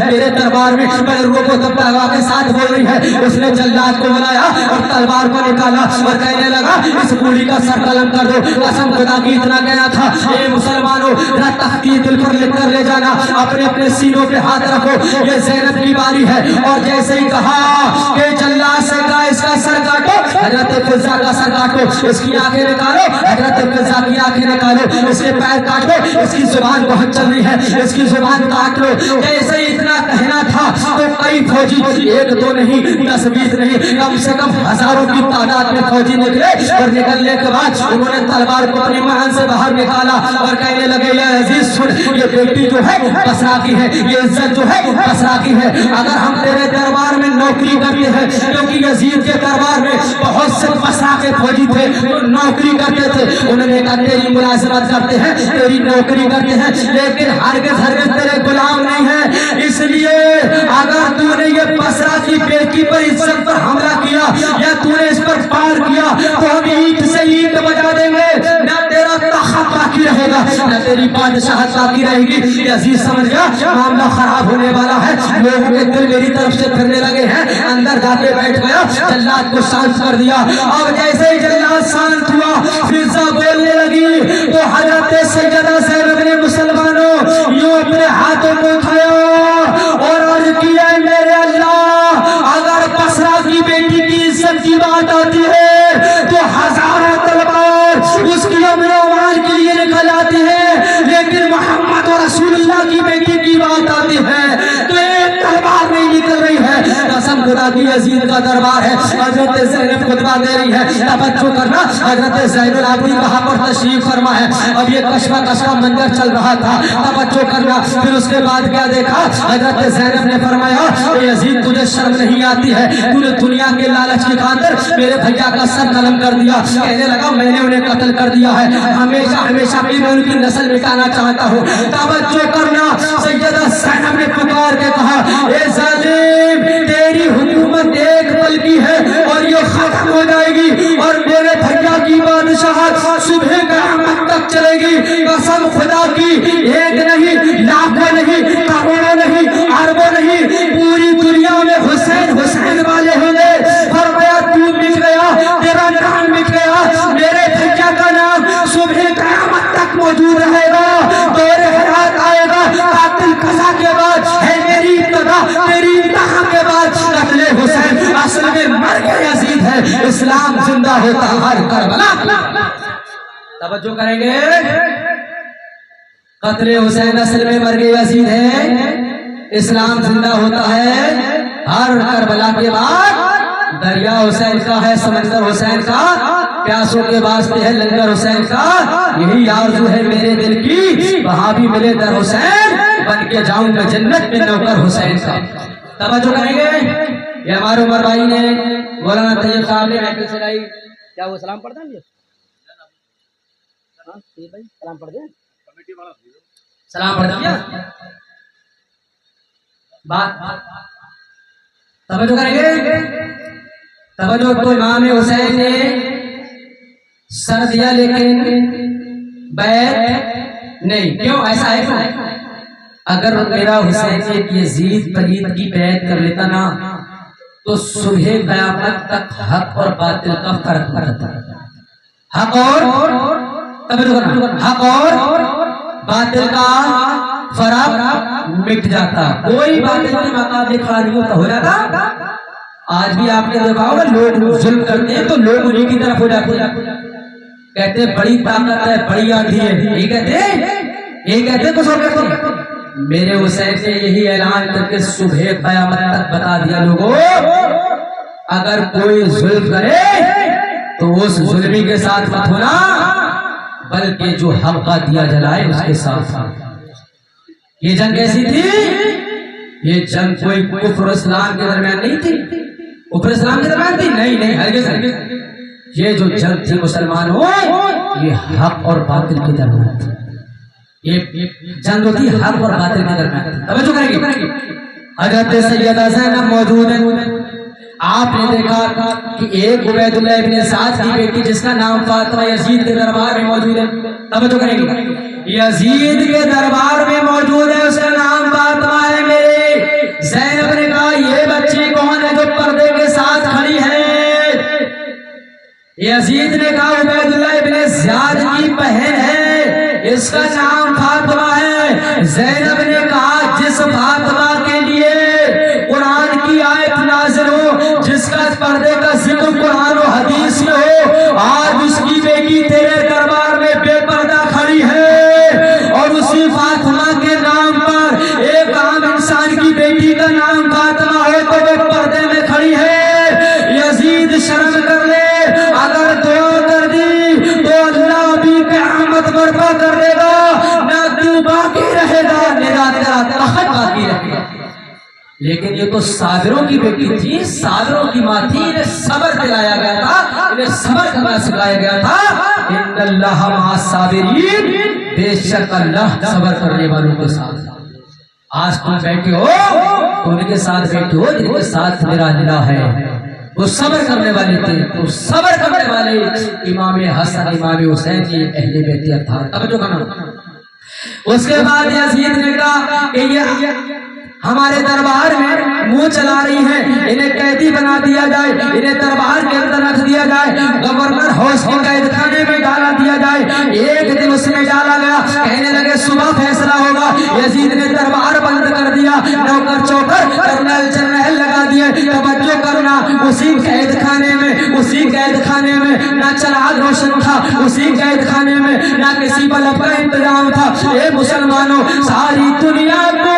میرے دربار میں؟ بڑے روبو تلوار کے ساتھ بول رہی ہے۔ اس نے جلاد کو بلایا اور تلوار کو نکالا اور کہنے لگا اس بوڑھی کا سر قلم کر دو۔ قسم خدا کی اتنا کہنا تھا اے مسلمانوں ذرا تختی دل پر لکھ کر لے جانا، اپنے اپنے سینوں پہ ہاتھ رکھو، یہ زینب کی باری ہے۔ اور جیسے ہی کہا کہ جلاد سے کہا اس کا سر کاٹو، حضرت فضا کا سر کاٹو، اس کی آنکھیں نکالو، حضرت فضا کی آنکھیں نکالو، اس کے پیر کاٹو، اس کی زبان بہت چل رہی ہے، اس کی زبان کاٹ لو۔ جیسے ہی اتنا کہنا تھا تو کئی فوجی، ایک دو نہیں 10 20 نہیں، کم سے کم ہزاروں کی تعداد میں فوجی نکلے اور نکلنے کے بعد انہوں نے تلوار کو اپنی مہن سے باہر نکالا اور کہنے لگے یا عزیز سن، یہ بیٹی جو ہے بصرہ کی ہے، یہ عزت جو ہے بصرہ کی ہے، اگر ہم تیرے دربار میں نوکری کرتے ہیں، کیونکہ یزید کے دربار میں بہت سے بصرہ کے فوجی تھے جو نوکری کرتے تھے، انہوں نے کہا تیری ملازمت کرتے ہیں، تیری نوکری کرتے ہیں، لیکن ہرگز تیرے غلام نہیں ہے، اس لیے اگر تو نے یہ بصرہ کی بیٹی پر عزت پر حملہ کیا یا تو نے اس پر پار کیا تو ہم اینٹ سے اینٹ بجا دیں گے، نہ تیرا تخت باقی رہے گا نہ تیری بادشاہت باقی رہے گی۔ یہ عزیز سمجھ گیا معاملہ خراب ہونے والا ہے، لوگوں کے دل میری طرف سے پھرنے لگے ہیں، اندر جا کے بیٹھ گیا، جلاد کو شانت کر دیا۔ اور جیسے ہی جلاد شانت ہوا فضا بولنے لگی تو حضرت سیدہ زینب نے مسلمانوں یوں اپنے ہاتھوں کو اٹھایا اور عرض کیا میرے اللہ، اگر بصرہ کی بیٹی کی عزت کی بات آتی ہے تو ہزاروں تلوار اس کی امن و امان کے لیے نکل آتی ہے، لیکن محمد و رسول اللہ کی بیٹی کی بات آتی ہے تو ایک تلوار نہیں نکل رہی ہے۔ قسم خدا کی یزید کا دربار ہے، حضرت زینب خطبہ دے رہی ہے، توجہ کرنا، حضرت زین العابدین وہاں پر تشریف فرما ہے، اب یہ کشمکش کا منظر چل رہا تھا، توجہ کرنا۔ پھر اس کے بعد کیا دیکھا، حضرت زینب نے فرمایا اے یزید تجھے شرم نہیں آتی ہے، تو نے دنیا کے لالچ کی خاطر میرے بھیا کا سر قلم کر دیا۔ کہنے لگا میں نے انہیں قتل کر دیا ہے، ہمیشہ ہمیشہ بھی میں ان کی نسل مٹانا چاہتا ہوں۔ توجہ کرنا، سیدہ زینب نے پکار کے کہا اے ظالم تیری حکومت ایک پل کی ہے اور یہ ختم ہو جائے گی اور میرے بھیا کی بادشاہت صبح قیامت تک چلے گی۔ قسم خدا کی ایک نہیں، لاکھوں نہیں، کروڑوں نہیں، اربوں نہیں، پوری دنیا میں حسین حسین والے ہوں گے۔ فرمایا تو مٹ گیا، تیرا نام مٹ گیا، میرے بھیا کا نام صبح قیامت تک موجود رہے گا، دور حیات آئے گا، قاتل قضا کے بعد ہے میری ابتدا، میری انتہا کے بعد قتل حسین اصل میں مر کے یزید ہے، اسلام زندہ ہوتا ہر کربلا۔ توجہ کریں گے، قتل حسین اصل میں مر کے یزید ہے، اسلام زندہ ہوتا ہے ہر کربلا کے بعد۔ دریا حسین کا ہے، سمندر حسین کا، پیاسوں کے واسطے ہے لنگر حسین کا، یہی آرزو ہے میرے دل کی، وہاں بھی ملے در حسین، بن کے جاؤں میں جنت میں نوکر حسین کا۔ توجہ کریں گے، یہ ہمارے عمر بھائی نے مولانا طیب صاحب نے محفل سنائی، کیا وہ سلام پڑھتا ہے؟ سلام پڑھ دیں، سلام پڑھ دیا بات۔ توجہ کریں گے، توجہ تو امام حسین نے سر دیا لیکن بیعت نہیں، کیوں ایسا ہے؟ کیوں؟ اگر میرا حسین ایک یزید پلید کی بیعت کر لیتا نا تو صبح قیامت تک حق اور باطل کا فرق پڑتا، حق اور حق اور باطل کا فرق مٹ جاتا، کوئی باطل کے مقابلے کھڑا نہیں ہوتا، ہو جاتا۔ آج بھی آپ نے دیکھا ہوگا لوگ ظلم کرتے ہیں تو لوگ انہیں کی طرف ہو جاتے ہیں، کہتے ہیں بڑی طاقت ہے، بڑی آندھی ہے، یہی کہتے ہیں کچھ اور کہتے ہیں۔ میرے حسین نے یہی اعلان کر کے صبح قیامت تک بتا دیا لوگوں اگر کوئی ظلم کرے تو اس ظلمی کے ساتھ مت ہونا بلکہ جو حق کا دیا جلائے اس کے ساتھ۔ یہ جنگ کیسی تھی؟ یہ جنگ کوئی کفر اسلام کے درمیان نہیں تھی، کفر اسلام کے درمیان تھی نہیں، ہرگز۔ یہ جو جنگ تھی مسلمانوں یہ حق اور باطل کے درمیان تھی، یہ جنگ ہوتی حق اور باطل کے درمیان۔ توجہ کریں گے، حضرت سیدہ زینب موجود ہیں، آپ نے دیکھا کہ ایک عبید اللہ ابن سعد کی بیٹی جس کا نام فاطمہ یزید کے دربار میں موجود ہے۔ توجہ کریں گے، یزید کے دربار میں موجود ہے، اس کا نام فاطمہ ہے میرے۔ زینب نے کہا یہ بچی کون ہے جو پردے کے ساتھ کھڑی ہے؟ یزید نے کہا عبید اللہ ابن زیاد کی بہن ہے، اس کا نام فاطمہ ہے۔ زینب نے کہا جس فاطمہ کے لیے قرآن کی آیت نازل ہو، جس کا پردے کا ذکر قرآن و حدیث میں ہو، آج اس کی بیٹی تیرے دربار میں بے پردہ کھڑی ہے، اور اسی فاطمہ کے نام پر ایک عام انسان کی بیٹی کا نام فاطمہ ہو تو بے پردے میں کھڑی ہے۔ یزید شرم کر لے، اگر دعا کر دی تو اللہ بھی قیامت برپا کر دے گا، نہ تو باقی رہے گا نہ تیرا تخت باقی رہے گا۔ لیکن یہ تو صابروں کی بیٹی تھی، صابروں کی ماں تھی، انہیں صبر دلایا گیا تھا، انہیں صبر کرنا سکھایا گیا تھا۔ ان اللہ مع الصابرین، بے شک اللہ صبر کرنے والوں کے ساتھ۔ آج تم بیٹھے ہو تو ان کے ساتھ بیٹھے ہو جن کے ساتھ میرا اللہ ہے، وہ صبر کرنے والے تھے، وہ صبر کرنے والے امام حسن امام حسین کی اہل بیت اطہار۔ اب جو کہنا اس کے بعد یزید نے کہا کہ یہ ہمارے دربار میں منہ چلا رہی ہیں، انہیں قیدی بنا دیا جائے، انہیں دربار کے اندر رکھ دیا جائے، گورنر ہاؤس کے قید خانے میں ڈالا دیا جائے۔ ایک دن اس میں ڈالا گیا، کہنے لگے صبح فیصلہ ہوگا۔ یزید نے دربار بند کر دیا، نوکر چوکر کرنل جنرل لگا دیے، توجہ کرنا اسی قید خانے میں، اسی قید خانے میں نہ چراغ روشن تھا، اسی قید خانے میں نہ کسی بلب کا انتظام تھا۔ اے مسلمانوں، ساری دنیا کو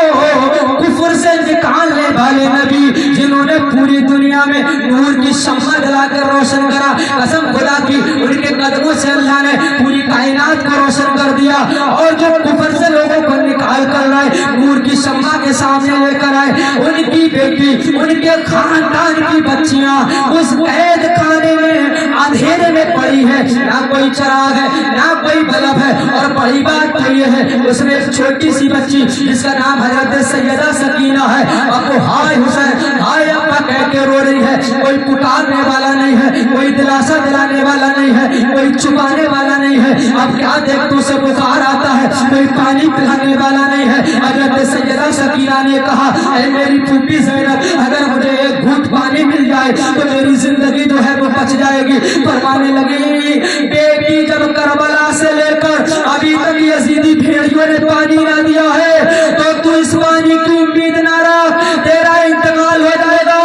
کفر سے نکالنے والے نبی جنہوں نے پوری دنیا میں نور کی شمع جلا کر روشن کرا، قسم خدا کی ان کے قدموں سے اللہ نے پوری کائنات کو روشن کر دیا، اور جو کفر سے لوگوں کو نکال کر لائے، نور کی شمع کے سامنے لے کر آئے، ان کی بیٹی، ان کے خاندان کی بچیاں اس قید خانے میں اندھیرے میں پڑی ہے، نہ کوئی چراغ ہے نہ کوئی بلب ہے۔ اور بڑی بات تو یہ ہے اس میں ایک چھوٹی سی بچی جس کا نام حضرت سیدہ سکینہ ہے، اب وہ ہائے حسین ہائے ابا کہہ کے رو رہی ہے، کوئی پکارنے والا نہیں ہے، کوئی دلاسا دلانے والا نہیں ہے، کوئی چھپانے والا نہیں ہے۔ اب کیا دیکھ تو سے بخار آتا ہے، کوئی پانی پلانے والا نہیں ہے۔ حضرت سیدہ سکینہ نے کہا اے میری پھوپھی زینب، اگر مجھے ایک گھونٹ پانی مل جائے تو میری زندگی جو ہے وہ بچ جائے گی۔ فرمانے لگی بیٹی جب کربلا سے لے کر ابھی تک یزیدی بھیڑیوں نے پانی نہ دیا ہے تو اس پانی کی امید نہ رکھ، تیرا انتقال ہو جائے گا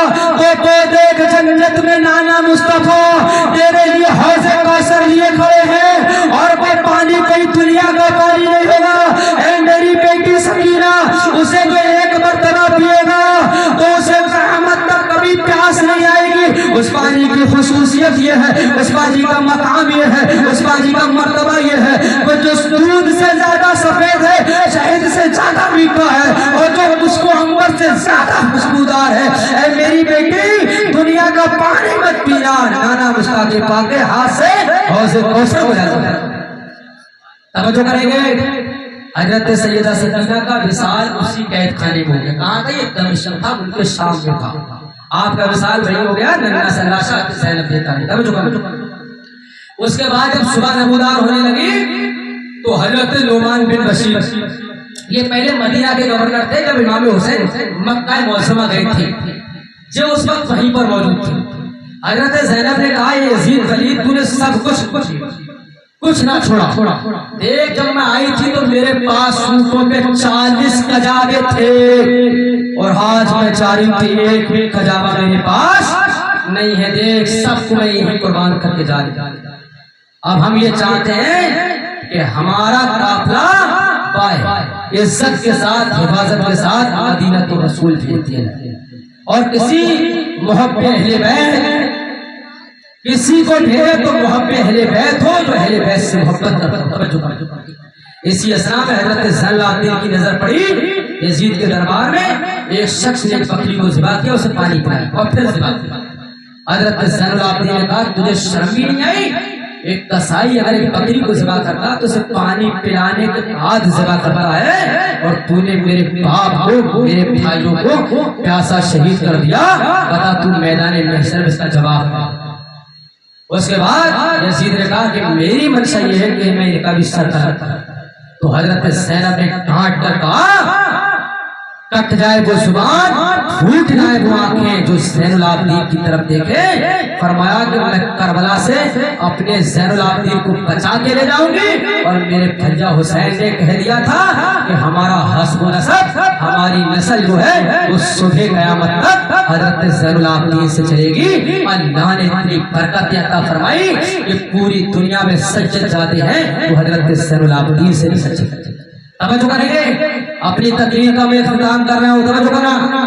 تو دیکھ جنت میں نانا مصطفیٰ تیرے لیے حوض کوثر لیے کھڑے ہیں، اور وہ پانی کوئی دنیا کا پانی نہیں ہوگا۔ اے میری بیٹی سکینہ، اسے جو ایک مرتبہ پیے گا تو اسے قیامت تک کبھی پیاس نہیں آئے گی۔ اس پانی کی خصوصیت یہ ہے، اس پانی کا مقام یہ ہے، اس پانی کا مرتبہ یہ ہے، وہ جو دودھ سے زیادہ سفید ہے، شہد سے زیادہ میٹھا ہے، اور جو اس کو عنبر سے زیادہ خوشبودار ہے۔ اے میری بیٹی، دنیا کا پانی مت پینا، نانا مشتاق پاک کے ہاتھ سے حوض کوثر ہو جاتا ہے۔ توجہ کریں گے، حضرت سیدہ سکینہ کا وصال اسی قید خانے میں ہو گیا۔ کہاں تھا یہ؟ دمشق تھا، ان کے شام میں تھا۔ آپ کا وصال وہی ہو گیا، ننگا سلاشا زینب دیتا ہے۔ توجہ کریں۔ اس کے بعد جب صبح نمودار ہونے لگی تو حضرت نعمان بن بشیر، یہ پہلے مدینہ کے گورنر تھے جب امام حسین مکہ معظمہ گئے تھے، جو اس وقت وہیں پر موجود تھے۔ حضرت زینب نے کہا یزید ولید تو نے سب کچھ نہ چھوڑا، دیکھ جب میں آئی تھی تو میرے پاس اونٹوں پہ 40 کجاوے تھے، اور آج میں چاری تھی ایک بھی کجاوا میرے پاس نہیں ہے، دیکھ سب کو میں یہیں قربان کر کے جا رہا۔ اب ہم یہ چاہتے ہیں کہ ہمارا قافلہ پائے عزت کے ساتھ، حفاظت کے ساتھ مدینہ تو رسول بھیجتی ہے، اور کسی محب اہل بیت کسی کو بھیجے تو محب اہل بیت ہو، جو اہل بیت سے محبت کرتا ہو۔ اسی اسنا میں حضرت زین العابدین کی نظر پڑی، یزید کے دربار میں ایک شخص نے بکری کو ذبح کیا، اسے پانی پلایا اور پھر ذبح کیا۔ حضرت زین العابدین نے کہا تجھے شرم بھی نہیں آئی؟ ایک قصائی اگر ایک بکری کو ذبح کرتا تو اسے پانی پلانے کے بعد ذبح کرتا ہے، اور تو نے میرے باپ کو، میرے بھائیوں کو پیاسا شہید کر دیا، بتا تو میدان محشر میں اس کا جواب دے۔ اس کے بعد یزید نے کہا کہ میری منشا یہ ہے کہ میں ان کا بھی سر کرتا، تو حضرت زینب نے ڈانٹ کر کہا کٹ جائے وہ زبان پھوٹ جائے وہ آنکھیں جو زین العابدین کی طرف دیکھے. فرمایا کہ میں کربلا سے اپنے زین العابدین کو بچا کے لے جاؤں گی. اور میرے بھیا حسین نے کہہ دیا تھا کہ ہمارا حسب و نسب ہماری نسل جو ہے وہ صبح قیامت تک حضرت زین العابدین سے چلے گی. اللہ نے اتنی برکت عطا فرمائی کہ پوری دنیا میں سجد جاتے ہیں وہ حضرت زین العابدین سے بھی سجد کرتے ہیں. توجہ کریں گے اپنی تقریر کا میں اختتام کر رہا ہوں. توجہ کرنا.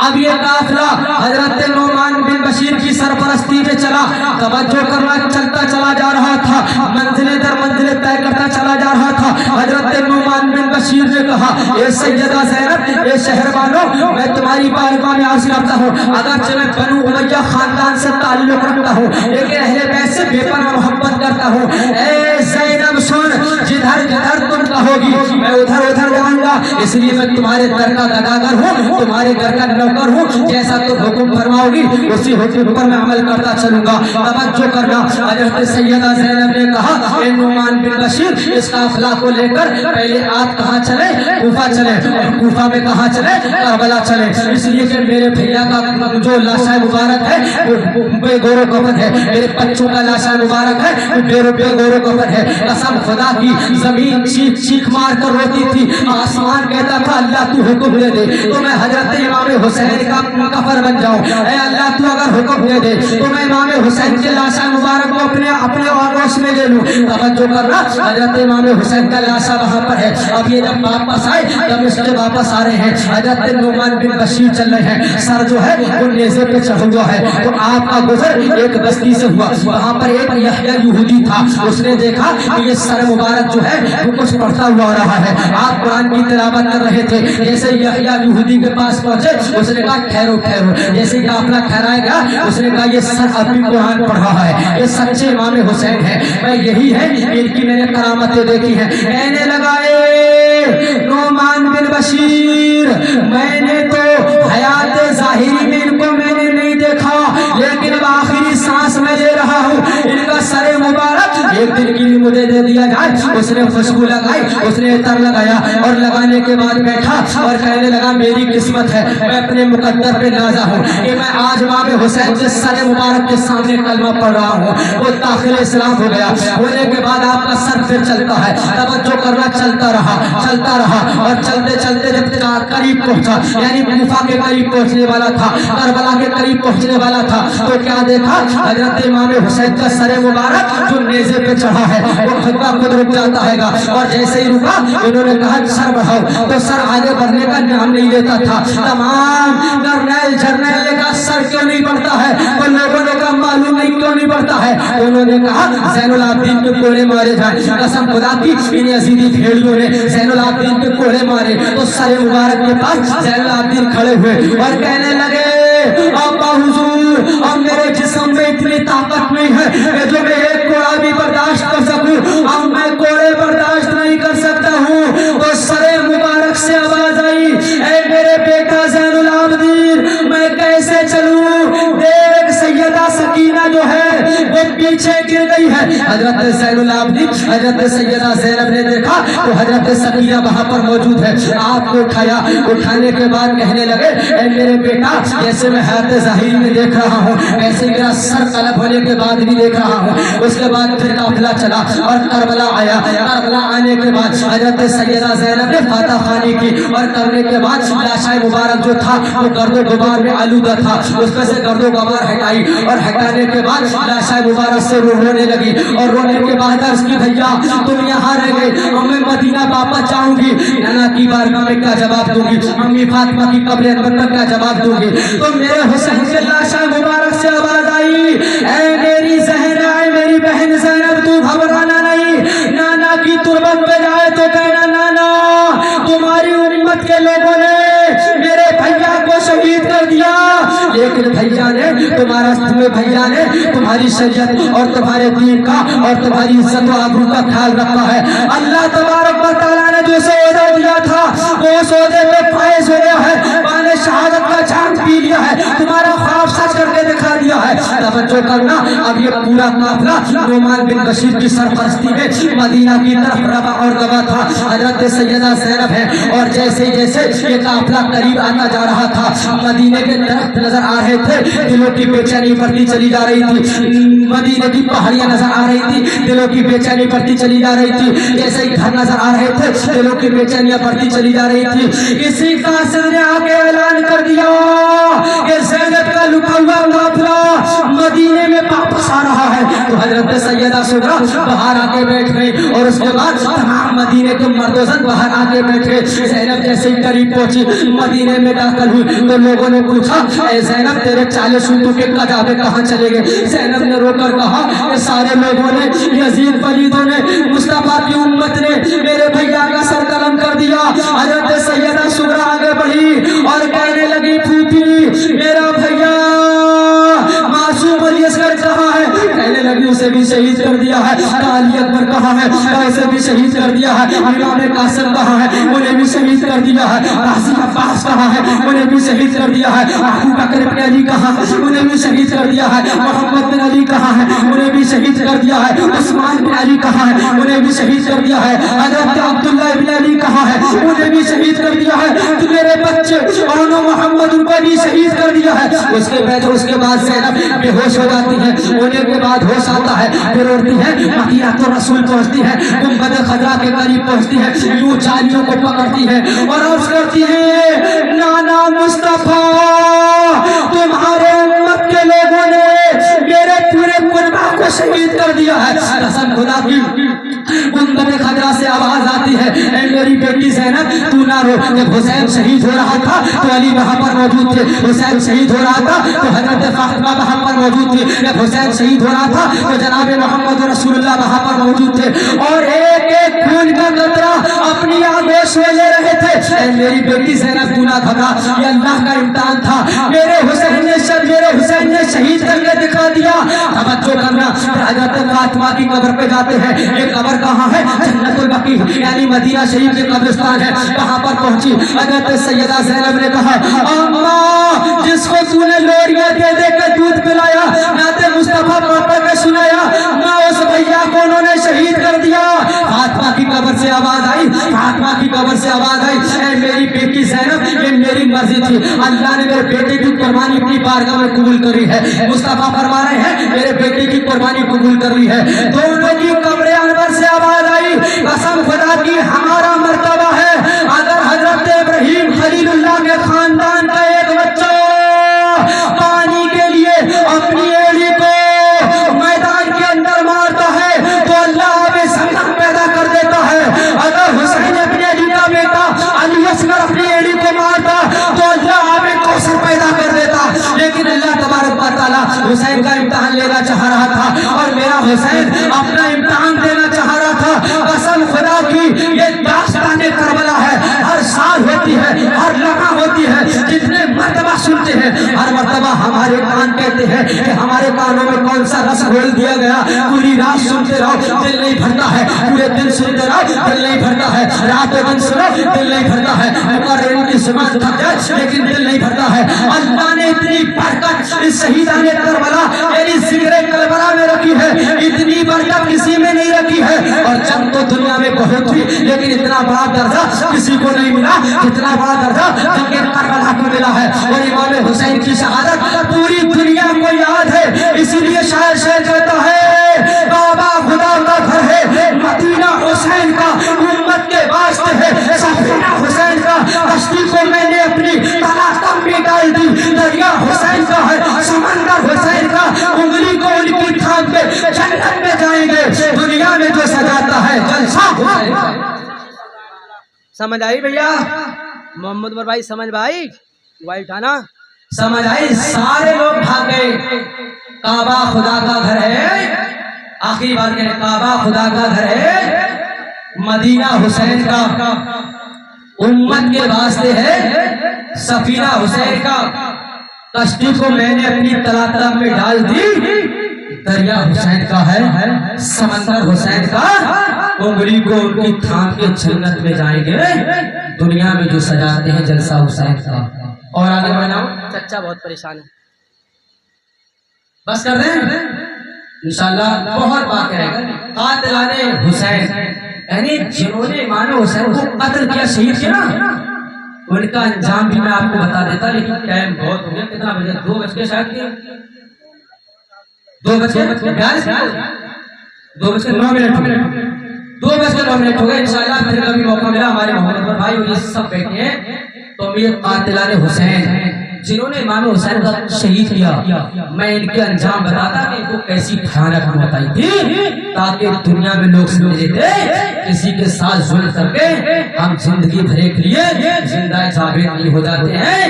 اب یہ قافلہ حضرت نعمان بن بشیر کی سرپرستی میں چلا. توجہ کرنا چلتا چلا جا رہا تھا منزلیں در منزلیں طے کرتا چلا جا رہا تھا. حضرت نعمان بن بشیر نے کہا اے سیدہ زینب اے شہر والوں میں تمہاری بارگاہ میں عرض کرتا ہوں اگرچہ میں بنو امیہ خاندان سے تعلق رکھتا ہوں لیکن اہل بیت سے بے پناہ محبت کرتا ہوں. اے زینب سن جدھر جدھر تم کہو گی میں ادھر ادھر جاؤں گا. اس لیے میں تمہارے در کا گداگر ہوں تمہارے گھر کا نوکر ہوں. جیسا تم حکم فرماؤ گی اسی حکم پر میں عمل کرتا چلوں گا. توجہ کرنا حضرت سیدہ زینب نے کہا اے نعمان بن بشیر اس قافلہ کو لے کر پہلے آپ کہاں چلے کوفہ چلے. کوفہ میں کہاں چلے کربلا چلے. اس لیے کہ میرے بھیا کا جو لاشا مبارک ہے وہ بے گورو کفن ہے. میرے بچوں کا لاشا مبارک ہے وہ بے گورو کفن ہے. قسم خدا کی زمین چیخ چیخ مار کر روتی تھی. آسمان کہتا تھا اللہ تو حکم دے دے تو میں حضرت امام حسین کا کفن بن جاؤں. اے اللہ تو اگر حکم دے دے تو میں امام حسین کے لاشا مبارک کو اپنے آغوش میں لے لوں. توجہ کرنا حضرت امام حسین کا لاشا وہاں پر ہے. اب یہ جب واپس آئے جب اس کے واپس آ رہے ہیں حضرت نعمان بن بشیر چل رہے ہیں. سر جو ہے وہ نیزے پہ چڑھا ہوا ہے. تو آپ کا گزر ایک بستی سے ہوا. وہاں پر ایک یحییٰ یہودی تھا. اس نے دیکھا کہ یہ سر مبارک جو ہے وہ کچھ پڑھتا ہوا آ رہا ہے. آپ قرآن کی تلاوت کر رہے تھے. جیسے یحییٰ یہودی کے پاس پہنچے اس نے کہا ٹھہرو ٹھہرو. جیسے قافلہ ٹھہرایا گیا اس نے کہا یہ سر ابھی قرآن پڑھ رہا ہے. یہ سچے امام حسین ہے. میں یہی ہے ان کی میں نے کرامتیں دیکھی ہیں. کہنے لگائے نعمان بن بشیر میں نے تو حیات ظاہری میں ان کو میں نے نہیں دیکھا لیکن اب آخری سانس میں لے رہا ہوں. ان کا سر مبارک ایک دن کے لیے مجھے دے دیا جائے. اس نے خوشبو لگائی اس نے عطر لگایا اور لگانے کے بعد بیٹھا اور کہنے لگا میری قسمت ہے میں اپنے مقدر پہ نازا ہوں کہ میں آج امام حسین کے سر مبارک کے سامنے کلمہ پڑھ رہا ہوں. وہ داخل اسلام ہو گیا. ہونے کے بعد آپ کا سر پھر چلتا ہے. توجہ کرنا چلتا رہا اور چلتے چلتے جب قریب پہنچا یعنی کوفہ کے قریب پہنچنے والا تھا کربلا کے قریب پہنچنے والا تھا تو کیا دیکھا حضرت امام حسین کا سر مبارک جو نیزے پہ چڑھا ہے وہ خود رک جاتا ہے گا. اور جیسے ہی رکا انہوں نے کہا سر بڑھاؤ تو سر آگے بڑھنے کا نام نہیں لیتا تھا. تمام کرنیل جرنیل نے کہا سر کیوں نہیں بڑھتا ہے. اور لوگوں نے کہا معلوم نہیں کیوں نہیں بڑھتا ہے. انہوں نے کہا زین العابدین کے کوڑے مارے جائیں. قسم خدا کی ان یزیدی بھیڑیوں نے زین العابدین کے کوڑے مارے تو سر مبارک کے پاس زین العابدین کھڑے ہوئے اور کہنے لگے آقا حضور اب میرے جسم میں اتنی طاقت نہیں ہے کہ جو میں ایک کوڑا بھی برداشت کر سکوں. اب میں کوڑے برداشت نہیں کر سکتا ہوں. تو سر مبارک سے آواز آئی اے میرے بیٹا زین العابدین میں کیسے چلوں. دیکھ سیدہ سکینہ جو ہے وہ پیچھے گر گئی ہے. حضرت زین العابدین حضرت سیدہ زینب نے دیکھا تو حضرت سکینہ وہاں پر موجود ہے. آپ کو اٹھایا. اٹھانے کے بعد کہنے لگے اے میرے بیٹا جیسے میں حیات ظاہری میں دیکھ رہا ہوں ویسے میرا سر قلب ہونے کے بعد بھی دیکھ رہا ہوں. اس کے بعد پھر قافلہ چلا اور کربلا آیا. کربلا آنے کے بعد حضرت سیدہ زینب نے فاتح خوانی کی اور کرنے کے بعد لاشا مبارک جو تھا وہ گرد و غبار میں آلودہ تھا. اس میں سے گرد و غبار ہٹائی اور ہٹانے کے بعد لاشا مبارک سے رونے لگی اور رونے کے بعد عرض کی بھیا تم یہاں رہ گئے اور میں مدینہ واپس جاؤں گی. نانا کی بارگاہ میں کیا جواب دوں گی. امی فاطمہ کی قبر انور میں کیا جواب دوں گی. تو میرے حسین کے لاشا مبارک سے آواز آئی اے میری زہرا اے میری بہن زینب تو گھبرانا نہیں. نانا کی تربت پہ جائے تو کہنا نانا تمہاری امت کے لوگوں نے میرے بھیا کو شہید کر دیا لیکن بھیا نے بھیا نے تمہاری شریعت اور تمہارے دین کا اور تمہاری عزت و آبرو کا خیال رکھا ہے. اللہ تبارک و تعالیٰ نے جو سودا دیا تھا وہ سودے پہ فائز ہو گیا ہے. مانے شہادت کا جام پی لیا ہے. تمہارا خواب سچ کر کے دکھا دیا ہے. ہے. توجہ کرنا, اب یہ پورا قافلہ نعمان بن بشیر کی سرپرستی میں مدینہ کی طرف رواں اور رواں تھا. حضرت سیدہ زینب ہے, اور جیسے جیسے یہ قافلہ قریب آتا جا رہا تھا, مدینے کے درخت نظر آ رہے تھے, دلوں کی بے چینی بڑھتی چلی جا رہی تھی. مدینے کی پہاڑیاں نظر آ رہی تھی, دلوں کی بے چینی بڑھتی چلی جا رہی تھی. جیسے ہی گھر نظر آ رہے تھے, دلوں کی بے چینیاں بڑھتی چلی جا رہی تھی. اسی قاصد نے آ کے اعلان کر دیا کہ زینب کا لکا ہوا قافلہ مدینے میں واپس آ رہا ہے. تو حضرت سیدہ سغرا باہر آ کے بیٹھ گئی, اور اس کے بعد تمام مدینے کے مرد و زن باہر آ کے بیٹھ گئے. زینب جیسے ہی قریب پہنچی, مدینے میں داخل ہوئی, تو لوگوں نے پوچھا, اے زینب تیرے 40 اونٹوں کے قجابے کہاں چلے گئے؟ زینب نے رو کر کہا کہ سارے لوگوں نے, یزید ولیدوں نے, مصطفیٰ کی امت نے میرے بھیا کا سر قلم کر دیا. حضرت سیدہ سغرا آگے بڑھی اور کہنے لگی, پھوپھی میرا بھیا معصوم علی اصغر کہاں ہے؟ کہنے لگی اسے بھی شہید کر دیا ہے. علی اکبر کہاں ہے؟ اسے بھی شہید کر دیا ہے. امام قاسم کہاں ہے؟ انہیں بھی شہید کر دیا ہے. غازی عباس کہاں ہے؟ انہیں بھی شہید کر دیا ہے. ابو بکر بن علی کہاں ہے؟ انہیں بھی شہید کر دیا ہے. محمد بن علی کہاں ہے؟ انہیں بھی شہید کر دیا ہے. عثمان بن علی کہاں ہے؟ انہیں بھی شہید کر دیا ہے. حضرت عبداللہ بن علی کہاں ہے؟ انہیں بھی شہید کر دیا ہے. تو میرے بچے اور محمد ان کو بھی شہید کر دیا ہے. اس کے بعد زینب بے ہوش ہو جاتی ہے. ہونے کے بعد ہوش آتا ہے, پھر اڑتی ہے, مدینہ تو رسول پہنچتی ہے, گنبد خضرا کے قریب پہنچتی ہے, یوں جالیوں کو پکڑتی ہے اور عرض کرتی ہے, نانا مصطفیٰ تمہارے امت کے لوگوں نے میرے پورے قربا کو شہید کر دیا ہے. قسم خدا کی گنبد خضرا سے آواز آتی ہے, اے میری بیٹی زینب تو نہ رو. جب حسین شہید ہو رہا تھا تو علی وہاں پر موجود تھے. حسین شہید ہو رہا تھا تو حضرت فاطمہ وہاں پر موجود تھی. جب حسین شہید ہو رہا تھا تو جناب محمد رسول اللہ وہاں پر موجود تھے, اور ایک ایک خون کا قطرہ اپنی آگوش میں لے رہے تھے. اے میری بیٹی زینب تو نہ گھبرا, یہ اللہ کا امتحان تھا. میرے حسین نے شہید کر کے دکھا دیا. توجہ کرنا, حضرت فاطمہ کی قبر پہ جاتے ہیں. یہ قبر کہاں ہے؟ جنت البقیع یعنی مدینہ شریف کے قبرستان ہے. وہاں پر پہنچی حضرت سیدہ زینب نے کہا, اماں جس کو تو نے لوریاں دے دے کے دودھ پلایا, نعت مصطفیٰ پڑھ کے سنایا, ماں اس بھیا کو انہوں نے شہید کر دیا. فاطمہ کی قبر سے آواز آئی, فاطمہ کی قبر سے آواز آئی, اے میری بیٹی زینب یہ میری مرضی تھی, اللہ نے میرے بیٹے کی قربانی اپنی بارگاہ میں قبول کری ہے. مصطفیٰ فرما رہے ہیں میرے بیٹے کی قربانی قبول کر لی ہے. دونوں کی قبر انور سے آواز آئی, قسم خدا کی ہمارا مرتبہ ہے, اگر حضرت ابراہیم خلیل اللہ کے خاندان کا ایک بچہ پانی کے لیے اپنی ایڑی کو میدان کے اندر مارتا ہے تو اللہ آب زمزم پیدا کر دیتا ہے. اگر حسین اپنی علی کا بیٹا علی اصغر اپنی ایڑی کو مارتا تو اللہ آب کوثر پیدا کر دیتا. لیکن اللہ تبارک و تعالیٰ حسین کا امتحان لینا چاہ رہا تھا, اور میرا حسین اپنا امتحان دینا چاہ رہا تھا. قسم خدا کی یہ داستان کربلا ہے, ہر سال ہوتی ہے, ہر لمحہ ہوتی ہے. جتنے مرتبہ سنتے ہیں ہر مرتبہ ہمارے کان کہتے ہیں کہ ہمارے کانوں میں کون سا رس گھول دیا گیا. پوری رات سنتے رہو دل نہیں بھرتا ہے, پورے دن سنتے رہو دل نہیں بھرتا ہے, رات بند سنو دل نہیں بھرتا ہے, مقررین کی زبان تھک جائے لیکن دل نہیں بھرتا ہے. اللہ نے اتنی برکت اس شہیدان کربلا یعنی ذکر کربلا میں رکھی ہے, اتنی برکت کسی میں نہیں رکھی ہے. اور جنگ تو دنیا میں بہت تھی لیکن اتنا بڑا درجہ کسی کو نہیں ملا جتنا بڑا درجہ جنگ کربلا کو ملا ہے. اور امام حسین کی شہادت پوری دنیا کو یاد ہے, اسی لیے شاعر کہتا ہے, بابا خدا کا گھر ہے مدینہ حسین کا, امت کے واسطے ہے سفینہ حسین کا. کشتی کو میں نے اپنی تلاقم میں ڈال دی, دریا حسین کا ہے سمندر حسین کا, انگلی کو ان کی تھام پہ جنت میں جائیں گے. دنیا میں جو سجاتا ہے جلسہ حسین. سمجھ آئی بھیا؟ محمد عمر بھائی سمجھ بھائی, وہی اٹھانا سمجھ آئی. سارے لوگ بھاگ گئے. کعبہ خدا کا گھر ہے, آخری بات کہ کعبہ خدا کا گھر ہے, مدینہ حسین کا, امت کے واسطے ہے سفینہ حسین کا. کشتی کو میں نے اپنی تلاطم میں ڈال دی, دریا حسین کا ہے سمندر حسین کا, انگلی کو ان کی تھام کے جنت میں جائیں گے. دنیا میں جو سجاتے ہیں جلسہ حسین کا. اور آگے بڑھنا, چچا بہت پریشان ہے. بس کر دیں انشاءاللہ بہت بات کریں گے. قاتلان حسین یعنی جنہوں نے امام حسین کو قتل کیا، شہید کیا نا، ان کا انجام بھی میں آپ کو بتا دیتا، لیکن ٹائم بہت ہو گیا. کتنا بجے؟ 2 بج کے شاید کے 2 بج کے 42 2 بج کے 9 منٹ ہو گئے. 2 بج کے 9 منٹ ہو گئے. انشاءاللہ پھر کبھی موقع ملا ہمارے محمد بھائی اور یہ سب بیٹھے ہیں تو یہ قاتلان حسین جنہوں نے امام حسین کا شہید کیا، میں ان کے انجام بتاتا کہ ان کو کیسی بھیانک موت آئی تھی، تاکہ دنیا میں لوگ سمجھ لیتے کسی کے ساتھ ظلم کر کے ہم زندگی بھر کے لیے زندہ ثابت نہیں ہو جاتے ہیں.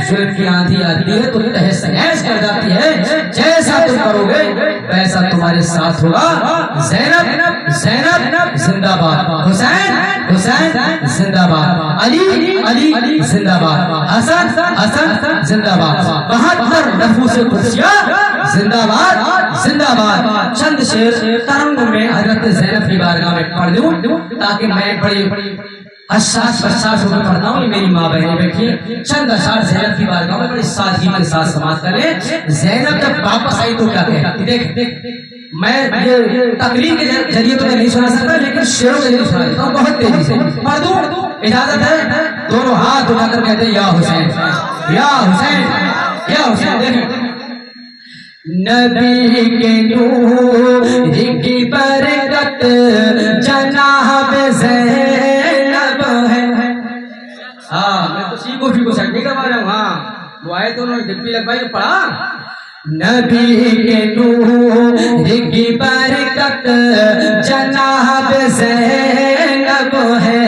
ظلم کی آندھی آتی ہے تو تہس نہس کر جاتی ہے. جیسا تم کرو گے ویسا تمہارے ساتھ ہوگا. زینب زینب زندہ باد، حسین حسین زندہ باد، علی علی زندہ باد، حسن حسن زندہ باد، 72 نفوس قدسیہ زندہ باد زندہ باد. چند شعر ترنگ میں حضرت زینب کی بارگاہ میں پڑھ دوں تاکہ میں بڑی حساس ہو کر پڑھتا ہوں. یہ میری ماں بہنیں بیٹھی ہیں، چند اشعار زینب کی بارگاہ میں بڑی سادگی کے ساتھ سماعت کریں. زینب جب واپس آئی تو کیا کہتی؟ دیکھ میں یہ تقریر کے ذریعے تو میں نہیں سنا سکتا، لیکن شعروں کے ذریعے سنا دیتا ہوں بہت تیزی سے. پڑھ دوں؟ اجازت ہے؟ دونوں ہاتھ اٹھا کر کہتے ہیں یا حسین یا حسین یا حسین. دیکھیں نبی کے نور کی برکت جناب زینب ہے. ہاں میں تو سیکھو فیکو سیٹ نہیں کروا رہا ہوں. ہاں وہ آئے تو انہوں نے ڈپی لگوائی پڑھا. نبی کے نور کی برکت جناب زینب ہے،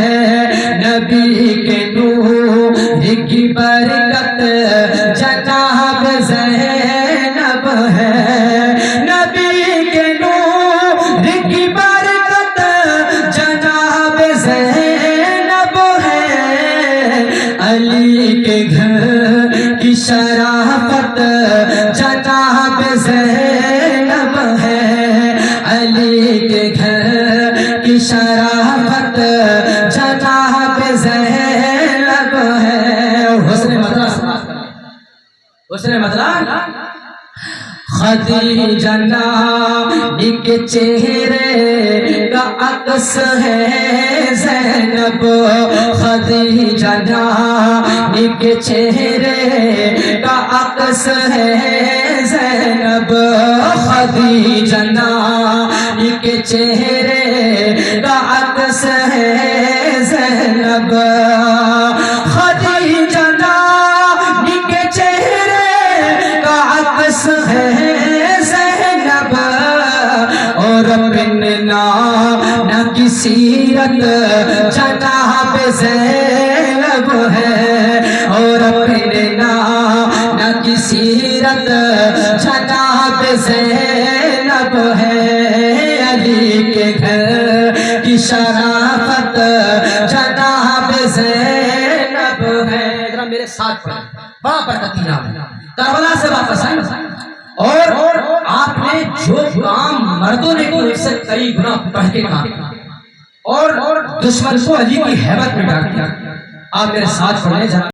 نبی کے نور کی برکت جناب زینب ہے، نبی کے نور کی برکت جناب زینب ہے، علی کے گھر کی شرافت جناب زینب ہے، علی کے گھر کی شرافت جناب زینب ہے. حسن مطلب خدیجہ نبی کے چہرے کا عکس ہے زینب، خدیجہ نبی کے چہرے کا عکس ہے زینب، خدیجہ نبی کے چہرے کا عکس ہے زینب، خدیجہ نبی کے چہرے کا عکس ہے زینب، اور اپنے نانا کی سیرت جناب زینب ہے، اور اپنے نانا کی سیرت جناب زینب ہے، علی کے گھر کی شرافت جناب زینب ہے. ذرا میرے ساتھ پڑھیں، بڑا برکتی نام ہے. کربلا سے واپس آئے اور آپ نے جو کام مردوں نے اس سے کئی گنا بڑھ کے کام اور دشمن کو علی کی ہیبت میں ڈال دیا. آپ میرے ساتھ پڑھیں.